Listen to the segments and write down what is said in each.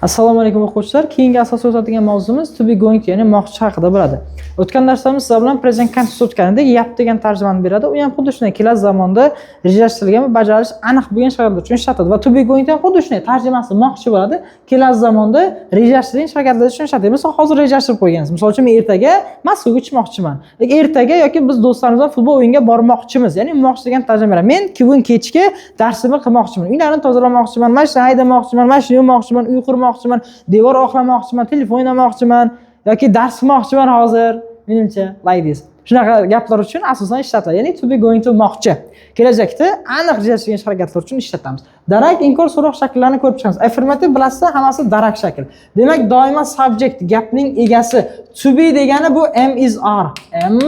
Assalomu alaykum o'quvchilar. Keyingi asosiy o'tadigan mavzuimiz to be going to, ya'ni moqchi haqida bo'ladi. O'tgan darslarimiz sizlar bilan present continuous o'tganida yap degan tarjimani beradi. U ham xuddi shunday kelasi zamonda rejalashtirilgan va bajarilish aniq bo'lgan shaklda uchun ishlatadi va to be going to ham xuddi shunday tarjimasi moqchi bo'ladi. Kelasi zamonda rejalashtirilgan shaklda uchun ishlatadi. Masalan, hozir rejalashtirib qo'ygansiz. Misol uchun men ertaga Moskvaga uchmoqchiman. Ertaga yoki biz do'stlarimiz bilan futbol o'yiniga bormoqchimiz. Ya'ni moqchi degan tarjima beradi. Men bugun kechga darsimni qilmoqchiman. Uylarni tozalamoqchiman, mashina haydamoqchiman, mashina yuvmoqchiman, uy qurmoqchiman, devor oqlamoqchiman, telefon o'ynamoqchiman yoki dars qilmoqchiman hozir. Menimcha like this. Shunaqa gaplar uchun asosan ishlatiladi. Ya'ni to be going to moqchi. Kelajakda aniq rejalashtirilgan harakatlar uchun ishlatamiz. Darak, inkor, so'roq shakllarini ko'rib chiqamiz. Affirmative bilasizlar, hammasi darak shakl. Demak, doimo subject, gapning egasi. To be degani bu am is are. Am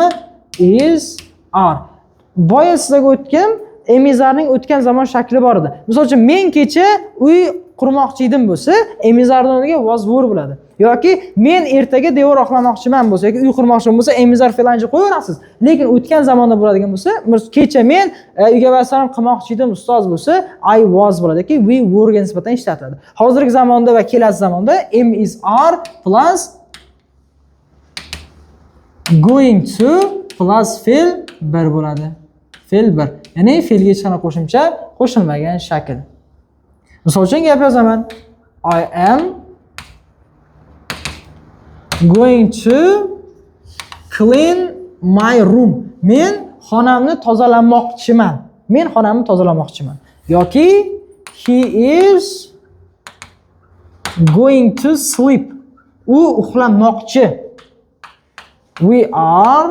is are. Boya sizlarga o'tgan am is are'ning o'tgan zamon shakli bor edi. Misol uchun men kecha uy qurmoqchi edim bo'lsa, am is are o'rniga was were bo'ladi. Yoki men ertaga devor oqlamoqchiman bo'lsa yoki uy qurmoqchiman bo'lsa, am is are fe'lini qo'yaverasiz. Lekin o'tgan zamonda bo'ladigan bo'lsa, kecha men uyga vasalom qilmoqchi edim ustoz bo'lsa, I was bo'ladi yoki we were ga nisbatan ishlatiladi. Hozirgi zamonda va kelasi zamonda am is are plus going to plus fe'l bir bo'ladi. Fe'l bir. Ya'ni fe'lga hech qanday qo'shimcha qo'shilmagan shakl. Misol uchun gap yozaman. I am going to clean my room. Men xonamni tozalamoqchiman. Men xonamni tozalamoqchiman. Yoki he is going to sleep. U uxlamoqchi. We are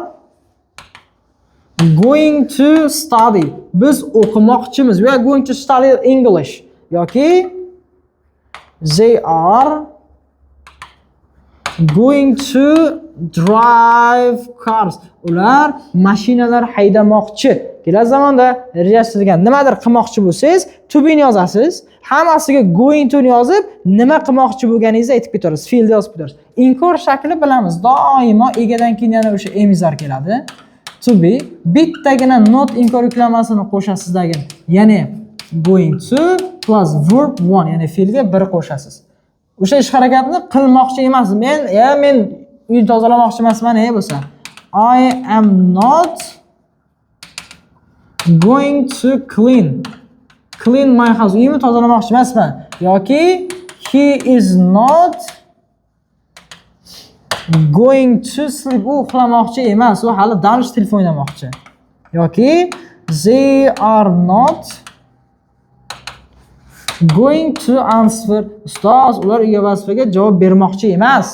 going to study. Biz o'qimoqchimiz. We are going to study English. Yoki they are going to drive cars. Ular mashinalar haydamoqchi. Kelasi zamonda rejalashtirilgan nimadir qilmoqchi bo'lsangiz, to be ni yozasiz. Hammasiga going to ni yozib, nima qilmoqchi bo'lganingizni aytib ketaverasiz. Fe'lni yozib ketaverasiz. Inkor shakli bilamiz. Doimo egadan keyin yana o'sha am is are keladi. To be bittagina not inkor yuklamasini qo'shasizdagi. Ya'ni going to plus verb one, ya'ni fe'lga bir qo'shasiz. O'sha ish harakatni qilmoqchi emas. Men uy tozalamoqchi emasman, bo'lsa. I am not going to clean my house. Uyimni tozalamoqchi emasman. Yoki he is not going to sleep. U uxlamoqchi emas, u hali dars telefon o'ynamoqchi. Yoki they are not going to answer. Ustoz, ular uyga vazifaga javob bermoqchi emas.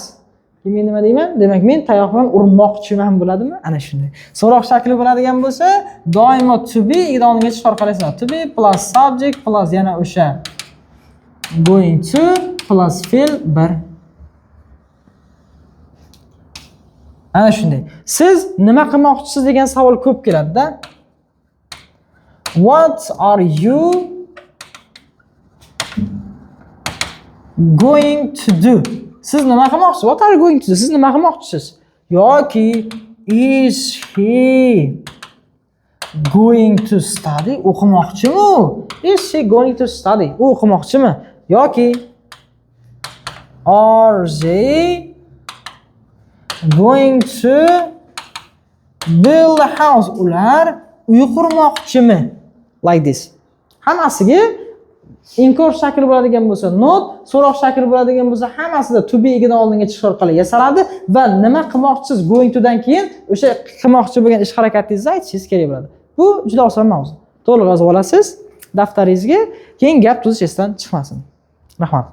Men nima deyman? Demak, men tayoq bilan urmoqchiman bo'ladimi? Ana shunday. So'roq shakli bo'ladigan bo'lsa, doimo to be ig'doniga chiqar qalasizlar. To be plus subject plus yana o'sha going to plus fe'l bir. Ana shunday. Siz nima qilmoqchisiz degan savol ko'p keladi-da. What are you going to do? Siz nima qilmoqchisiz? What are you going to do? Siz nima qilmoqchisiz? Yoki is he going to study? O'qimoqchimi? Is she going to study? U o'qimoqchimi? Yoki are they going to build a house? Ular uy qurmoqchimi? Like this. Hammasiga inkor shakli bo'ladigan bo'lsa, not, so'roq shakli bo'ladigan bo'lsa, hammasida to be idan oldinga chiqish orqali yasaladi va nima qilmoqchisiz going to dan keyin o'sha qilmoqchi bo'lgan ish harakatingizni aytishingiz kerak bo'ladi. Bu juda oson mavzu. To'liq yozib olasiz daftaringizga, keyin gap tuzish esdan chiqmasin. Rahmat.